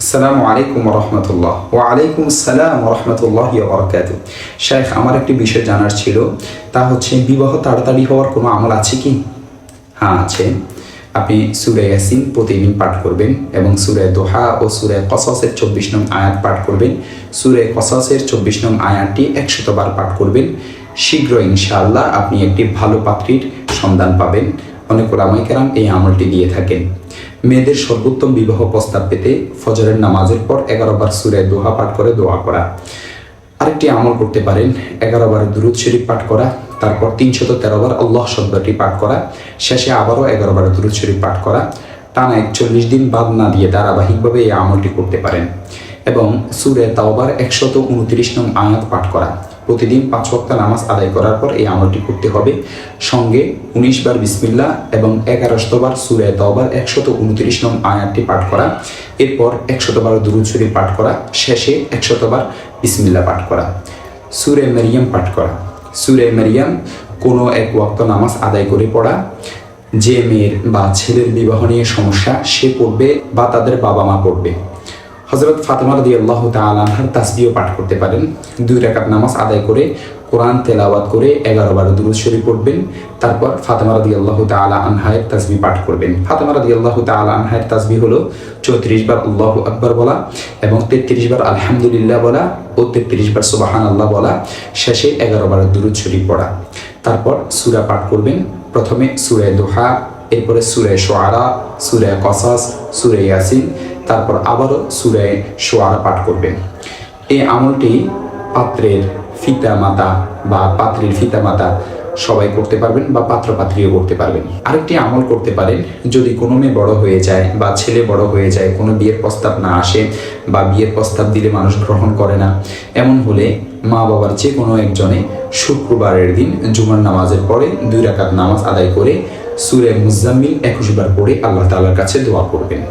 আসসালামু আলাইকুম রহমতুল্লাহ। ওয়ালাইকুম আসসালাম রহমতুল্লাহ বারাকাতুহু। শাইখ, আমার একটি বিষয় জানার ছিল, তা হচ্ছে বিবাহ তাড়াতাড়ি হওয়ার কোনো আমল আছে কি? হ্যাঁ, আছে। আপনি সূরা ইয়াসিন প্রতিদিন পাঠ করবেন এবং সূরা দোহা ও সূরা কসসের 24 নং আয়াত পাঠ করবেন। সূরা কসসের 24 নং আয়াতটি 100 বার পাঠ করবেন। শীঘ্র ইনশাআল্লাহ আপনি একটি ভালো পাত্রীর সন্ধান পাবেন। অনেক ওলামায়ে কেরাম এই আমলটি দিয়ে থাকেন। মেয়েদের সর্বোত্তম বিবাহ প্রস্তাব পেতে ফজরের নামাজের পর 11 বার সূরা দোহা পাঠ করে দোয়া করা। আরেকটি আমল করতে পারেন, 11 বার দুরূদ শরীফ পাঠ করা, তারপর 313 বার আল্লাহ শব্দটি পাঠ করা, শেষে আবারও 11 বার দুরূদ শরীফ পাঠ করা। টানা 41 দিন বাদ না দিয়ে ধারাবাহিকভাবে এই আমলটি করতে পারেন। এবং সূরা তাওবার 129 নং আয়াত পাঠ করা। প্রতিদিন 5 ওয়াক্ত নামাজ আদায় করার পর এই আমলটি করতে হবে। সঙ্গে 19 বার বিসমিল্লাহ এবং 11 বার সূরা তাওবার 129 নং আয়াতটি পাঠ করা। এরপর 100 বার দুরূদ শরীফ পাঠ করা, শেষে 100 বার বিসমিল্লাহ পাঠ করা। সূরা মারইয়াম পাঠ করা। সূরা মারইয়াম কোনো এক ওয়াক্ত নামাজ আদায় করে পড়া। যে মেয়ের বা ছেলের বিবাহ নিয়ে সমস্যা, সে পড়বে বা তাদের বাবা মা পড়বে। হযরত ফাতেমা রাদিয়াল্লাহু তাআলা আনহার তাসবিহ পাঠ করতে পারেন। 2 রাকাত নামাজ আদায় করে কোরআন তেলাওয়াত করে 11 বার দুরূদ শরীফ পড়বেন। তারপর ফাতেমা রাদিয়াল্লাহু তাআলা আনহার তাসবিহ পাঠ করবেন। ফাতেমা রাদিয়াল্লাহু তাআলা আনহার তাসবিহ হলো 34 বার আল্লাহু আকবার বলা এবং 33 বার আলহামদুলিল্লাহ বলা ও 33 বার সুবহানাল্লাহ বলা, শেষে 11 বার দুরূদ শরীফ পড়া। তারপর সূরা পাঠ করবেন। প্রথমে সূরা দোহা, এরপরে সূরা শুআরা, সূরা কসস, সূরা ইয়াসিন, তারপর আবারও সূরা শুআরা পাঠ করবেন। এই আমলটি পাত্রের পিতামাতা বা পাত্রীর পিতামাতা সবাই করতে পারবেন বা পাত্র পাত্রীও করতে পারবেন। আরেকটি আমল করতে পারেন, যদি কোনো মেয়ে বড় হয়ে যায় বা ছেলে বড় হয়ে যায়, কোনো বিয়ের প্রস্তাব না আসে বা বিয়ের প্রস্তাব দিলে মানুষ গ্রহণ করে না, এমন হলে মা বাবার যে কোনো একজনে শুক্রবারের দিন জুমার নামাজের পরে 2 রাকাত নামাজ আদায় করে সূরা মুজাম্মিল 21 বার পড়ে আল্লাহ তাআলার কাছে দোয়া করবেন।